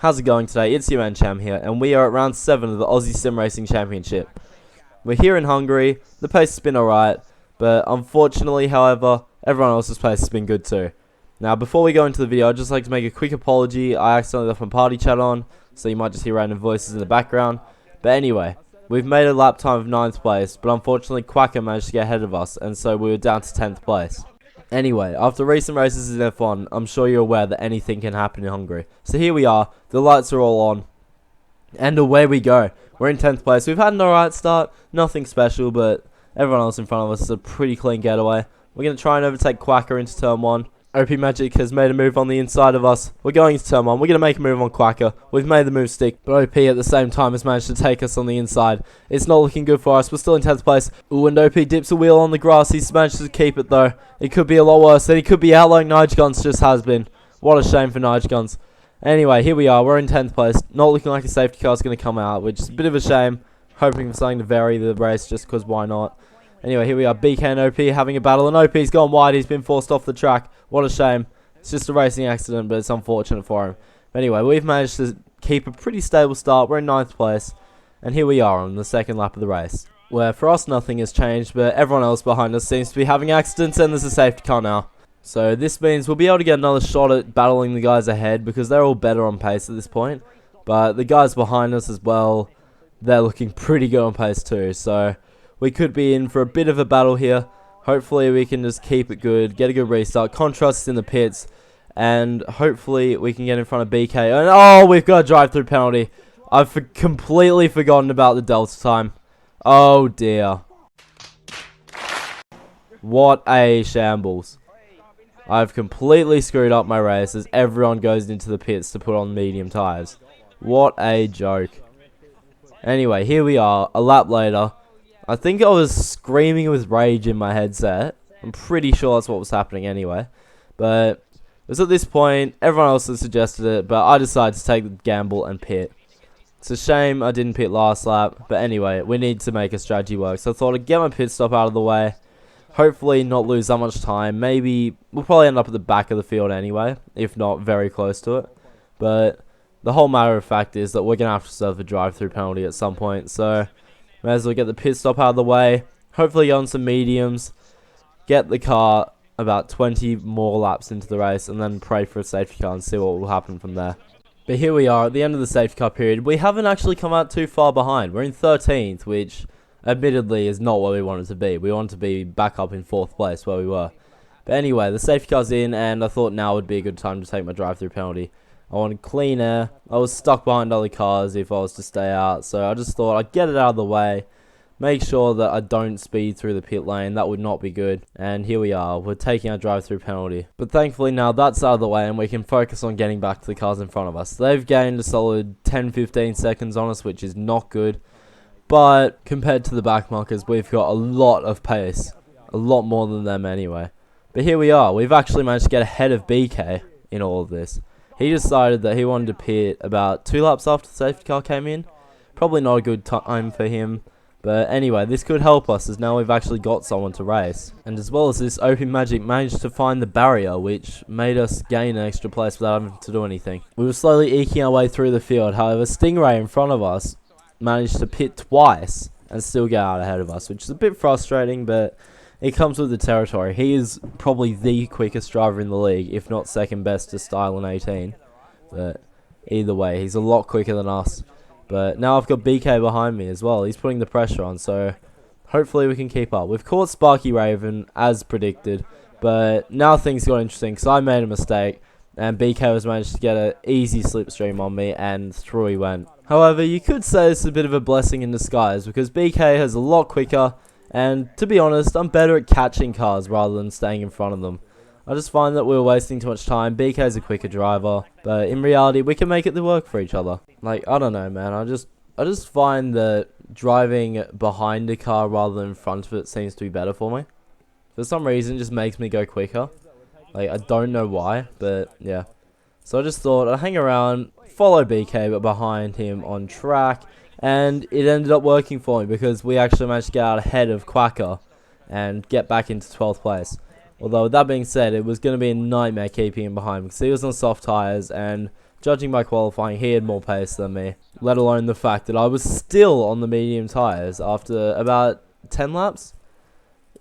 How's it going today? It's your man Cham here, and we are at round 7 of the Aussie Sim Racing Championship. We're here in Hungary. The pace has been alright, but unfortunately, however, everyone else's pace has been good too. Now, before we go into the video, I'd just like to make a quick apology. I accidentally left my party chat on, so you might just hear random voices in the background. But anyway, we've made a lap time of 9th place, but unfortunately Quacker managed to get ahead of us, and so we were down to 10th place. Anyway, after recent races in F1, I'm sure you're aware that anything can happen in Hungary. So here we are, the lights are all on, and away we go. We're in 10th place. We've had an alright start, nothing special, but everyone else in front of us is a pretty clean getaway. We're going to try and overtake Quacker into turn 1. OP Magic has made a move on the inside of us. We're going into turn 1. We're going to make a move on Quacker. We've made the move stick, but OP at the same time has managed to take us on the inside. It's not looking good for us. We're still in 10th place. Ooh, and OP dips a wheel on the grass. He's managed to keep it though. It could be a lot worse. And he could be out like Nige Guns just has been. What a shame for Nige Guns. Anyway, here we are. We're in 10th place. Not looking like a safety car is going to come out, which is a bit of a shame. Hoping for something to vary the race just because why not. Anyway, here we are. BK and OP having a battle, and OP's gone wide. He's been forced off the track. What a shame. It's just a racing accident, but it's unfortunate for him. But anyway, we've managed to keep a pretty stable start. We're in 9th place, and here we are on the second lap of the race, where for us nothing has changed, but everyone else behind us seems to be having accidents, and there's a safety car now. So this means we'll be able to get another shot at battling the guys ahead, because they're all better on pace at this point. But the guys behind us as well, they're looking pretty good on pace too, so we could be in for a bit of a battle here. Hopefully we can just keep it good, get a good restart. Contrast in the pits, and hopefully we can get in front of BK. And oh, we've got a drive-through penalty. I've completely forgotten about the delta time. Oh dear. What a shambles. I've completely screwed up my race as everyone goes into the pits to put on medium tires. What a joke. Anyway, here we are, a lap later. I think I was screaming with rage in my headset. I'm pretty sure that's what was happening anyway. But it was at this point, everyone else had suggested it, but I decided to take the gamble and pit. It's a shame I didn't pit last lap, but anyway, we need to make a strategy work. So I thought I'd get my pit stop out of the way. Hopefully not lose that much time. Maybe we'll probably end up at the back of the field anyway, if not very close to it. But the whole matter of fact is that we're going to have to serve a drive-through penalty at some point, so may as well get the pit stop out of the way, hopefully get on some mediums, get the car about 20 more laps into the race, and then pray for a safety car and see what will happen from there. But here we are at the end of the safety car period. We haven't actually come out too far behind. We're in 13th, which admittedly is not where we wanted to be. We wanted to be back up in 4th place where we were. But anyway, the safety car's in, and I thought now would be a good time to take my drive-through penalty. I wanted clean air. I was stuck behind other cars if I was to stay out, so I just thought I'd get it out of the way, make sure that I don't speed through the pit lane. That would not be good. And here we are, we're taking our drive-through penalty. But thankfully now that's out of the way and we can focus on getting back to the cars in front of us. They've gained a solid 10-15 seconds on us, which is not good. But compared to the backmarkers, we've got a lot of pace. A lot more than them anyway. But here we are, we've actually managed to get ahead of BK in all of this. He decided that he wanted to pit about 2 laps after the safety car came in. Probably not a good time for him. But anyway, this could help us as now we've actually got someone to race. And as well as this, OP Magic managed to find the barrier, which made us gain an extra place without having to do anything. We were slowly eking our way through the field. However, Stingray in front of us managed to pit twice and still get out ahead of us, which is a bit frustrating, but it comes with the territory. He is probably the quickest driver in the league, if not second best to Style in 18. But either way, he's a lot quicker than us. But now I've got BK behind me as well. He's putting the pressure on, so hopefully we can keep up. We've caught Sparky Raven as predicted, but now things got interesting because I made a mistake and BK was managed to get an easy slipstream on me and through he went. However, you could say it's a bit of a blessing in disguise because BK has a lot quicker. And to be honest, I'm better at catching cars rather than staying in front of them. I just find that we're wasting too much time. BK's a quicker driver, but in reality, we can make it to work for each other. Like, I don't know, man. I just find that driving behind a car rather than in front of it seems to be better for me. For some reason, it just makes me go quicker. Like, I don't know why, but yeah. So I just thought I'd hang around, follow BK, but behind him on track. And it ended up working for me because we actually managed to get out ahead of Quacker and get back into 12th place. Although, with that being said, it was going to be a nightmare keeping him behind because he was on soft tyres and judging by qualifying, he had more pace than me, let alone the fact that I was still on the medium tyres after about 10 laps.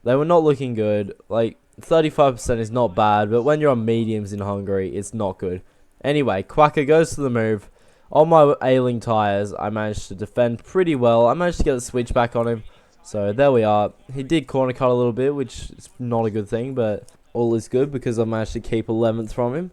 They were not looking good. Like, 35% is not bad, but when you're on mediums in Hungary, it's not good. Anyway, Quacker goes to the move. On my ailing tyres, I managed to defend pretty well. I managed to get the switch back on him. So there we are. He did corner cut a little bit, which is not a good thing, but all is good because I managed to keep 11th from him.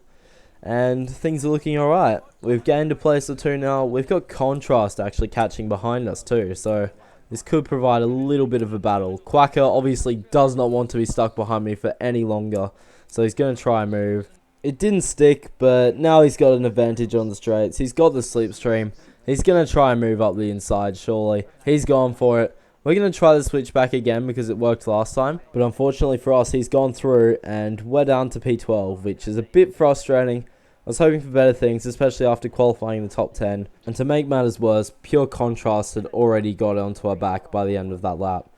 And things are looking alright. We've gained a place or two now. We've got Contrast actually catching behind us too, so this could provide a little bit of a battle. Quacker obviously does not want to be stuck behind me for any longer, so he's going to try and move. It didn't stick, but now he's got an advantage on the straights. He's got the slipstream. He's going to try and move up the inside, surely. He's gone for it. We're going to try the switch back again because it worked last time. But unfortunately for us, he's gone through and we're down to P12, which is a bit frustrating. I was hoping for better things, especially after qualifying in the top 10. And to make matters worse, Pure Contrast had already got onto our back by the end of that lap.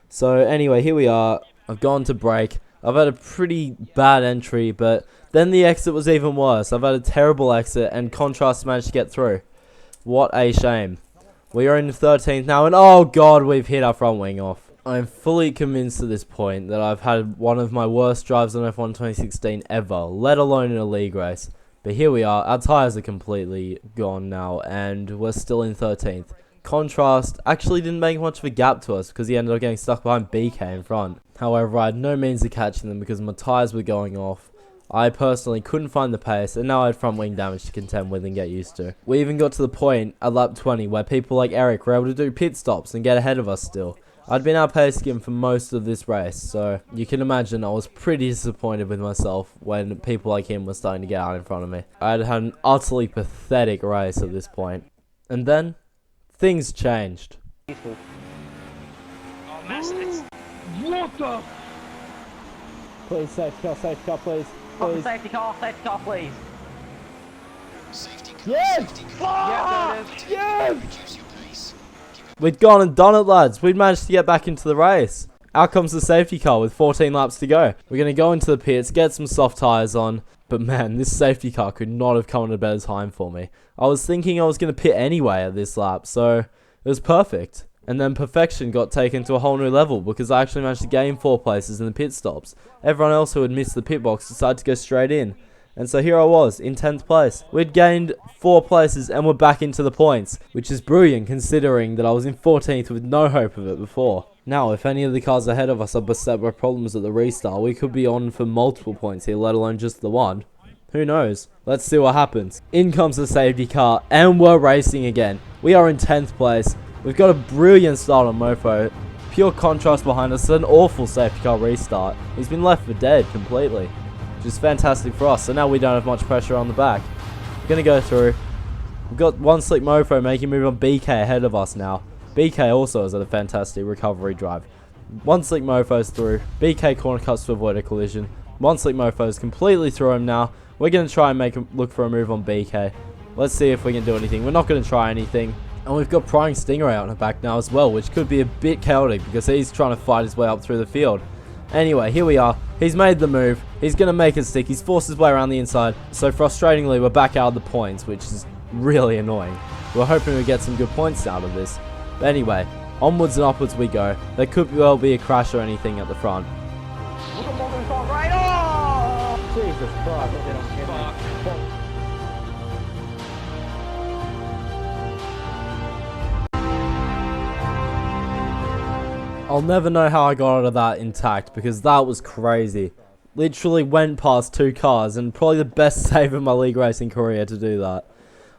So anyway, here we are. I've gone to brake. I've had a pretty bad entry, but then the exit was even worse. I've had a terrible exit and Contrast managed to get through. What a shame. We are in the 13th now, and oh god, we've hit our front wing off. I'm fully convinced at this point that I've had one of my worst drives on F1 2016 ever, let alone in a league race. But here we are, our tyres are completely gone now, and we're still in 13th. Contrast actually didn't make much of a gap to us because he ended up getting stuck behind BK in front. However, I had no means of catching them because my tyres were going off. I personally couldn't find the pace, and now I had front wing damage to contend with and get used to. We even got to the point at lap 20 where people like Eric were able to do pit stops and get ahead of us still. I'd been outpacing him for most of this race, so you can imagine I was pretty disappointed with myself when people like him were starting to get out in front of me. I had had an utterly pathetic race at this point. And then, things changed. Oh, what the? Please, safety car, please. Please. Safety car, please. Yes! Yes! We'd gone and done it, lads. We'd managed to get back into the race. Out comes the safety car with 14 laps to go. We're going to go into the pits, get some soft tyres on. But man, this safety car could not have come at a better time for me. I was thinking I was going to pit anyway at this lap, so it was perfect. And then perfection got taken to a whole new level because I actually managed to gain 4 places in the pit stops. Everyone else who had missed the pit box decided to go straight in. And so here I was, in 10th place. We'd gained 4 places and we're back into the points, which is brilliant considering that I was in 14th with no hope of it before. Now, if any of the cars ahead of us are beset by problems at the restart, we could be on for multiple points here, let alone just the one. Who knows? Let's see what happens. In comes the safety car, and we're racing again. We are in 10th place. We've got a brilliant start on Mofo. Pure Contrast behind us, an awful safety car restart. He's been left for dead completely, which is fantastic for us. So now we don't have much pressure on the back. We're going to go through. We've got One Slick Mofo making a move on BK ahead of us now. BK also has had a fantastic recovery drive. One Slick Mofo's through. BK corner cuts to avoid a collision. One Slick Mofo's completely through him now. We're going to try and look for a move on BK. Let's see if we can do anything. We're not going to try anything. And we've got Prying Stingray out in the back now as well, which could be a bit chaotic because he's trying to fight his way up through the field. Anyway, here we are. He's made the move. He's going to make it stick. He's forced his way around the inside. So frustratingly, we're back out of the points, which is really annoying. We're hoping to get some good points out of this. But anyway, onwards and upwards we go. There could well be a crash or anything at the front. Look at Morgan front right. Oh! Jesus Christ. I'll never know how I got out of that intact because that was crazy. Literally went past 2 cars and probably the best save of my league racing career to do that.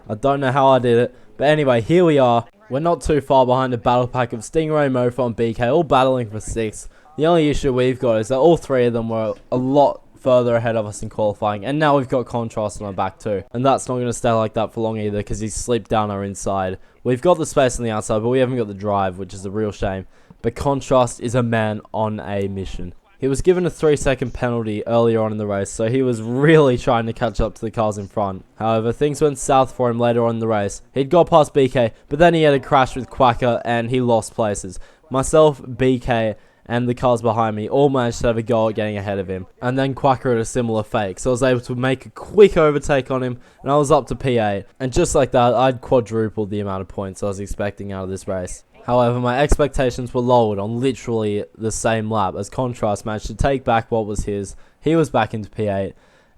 I don't know how I did it, but anyway, here we are. We're not too far behind a battle pack of Stingray, Mofo and BK, all battling for 6th. The only issue we've got is that all 3 of them were a lot further ahead of us in qualifying, and now we've got Contrast on our back too. And that's not going to stay like that for long either because he's slipped down our inside. We've got the space on the outside, but we haven't got the drive, which is a real shame. But Contrast is a man on a mission. He was given a 3-second penalty earlier on in the race, so he was really trying to catch up to the cars in front. However, things went south for him later on in the race. He'd got past BK, but then he had a crash with Quacker and he lost places. Myself, BK, and the cars behind me all managed to have a go at getting ahead of him. And then Quacker had a similar fake, so I was able to make a quick overtake on him, and I was up to P8. And just like that, I'd quadrupled the amount of points I was expecting out of this race. However, my expectations were lowered on literally the same lap, as Contrast managed to take back what was his. He was back into P8.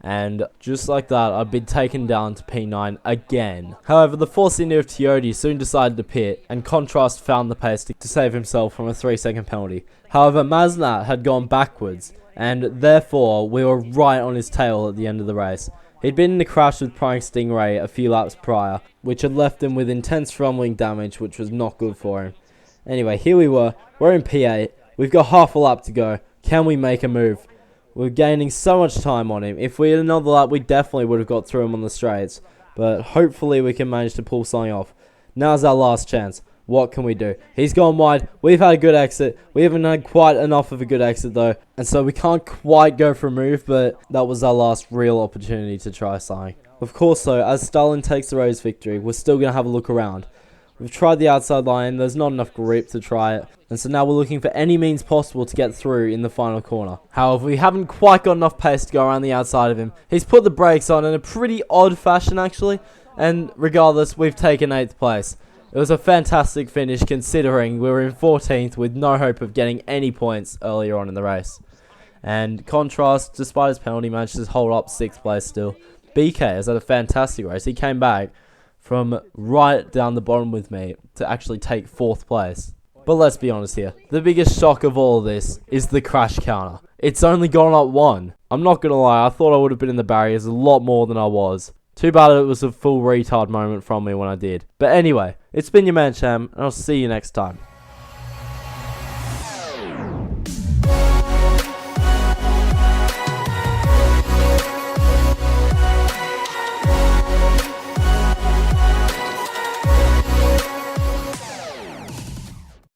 And just like that, I'd been taken down to P9 again. However, the Force India of Teodi soon decided to pit, and Contrast found the pace to save himself from a 3-second penalty. However, Maznat had gone backwards, and therefore we were right on his tail at the end of the race. He'd been in a crash with Prime Stingray a few laps prior, which had left him with intense front wing damage, which was not good for him. Anyway, here we were. We're in P8. We've got half a lap to go. Can we make a move? We're gaining so much time on him. If we had another lap, we definitely would have got through him on the straights. But hopefully we can manage to pull something off. Now's our last chance. What can we do? He's gone wide. We've had a good exit. We haven't had quite enough of a good exit though. And so we can't quite go for a move, but that was our last real opportunity to try something. Of course though, as Stalin takes the race victory, we're still going to have a look around. We've tried the outside line, there's not enough grip to try it, and so now we're looking for any means possible to get through in the final corner. However, we haven't quite got enough pace to go around the outside of him. He's put the brakes on in a pretty odd fashion actually, and regardless, we've taken 8th place. It was a fantastic finish considering we were in 14th with no hope of getting any points earlier on in the race. And Contrast, despite his penalty, managed to hold up 6th place still. BK has had a fantastic race. He came back from right down the bottom with me to actually take 4th place. But let's be honest here, the biggest shock of all of this is the crash counter. It's only gone up 1. I'm not gonna lie, I thought I would have been in the barriers a lot more than I was. Too bad it was a full retard moment from me when I did. But anyway, it's been your man Cham, and I'll see you next time.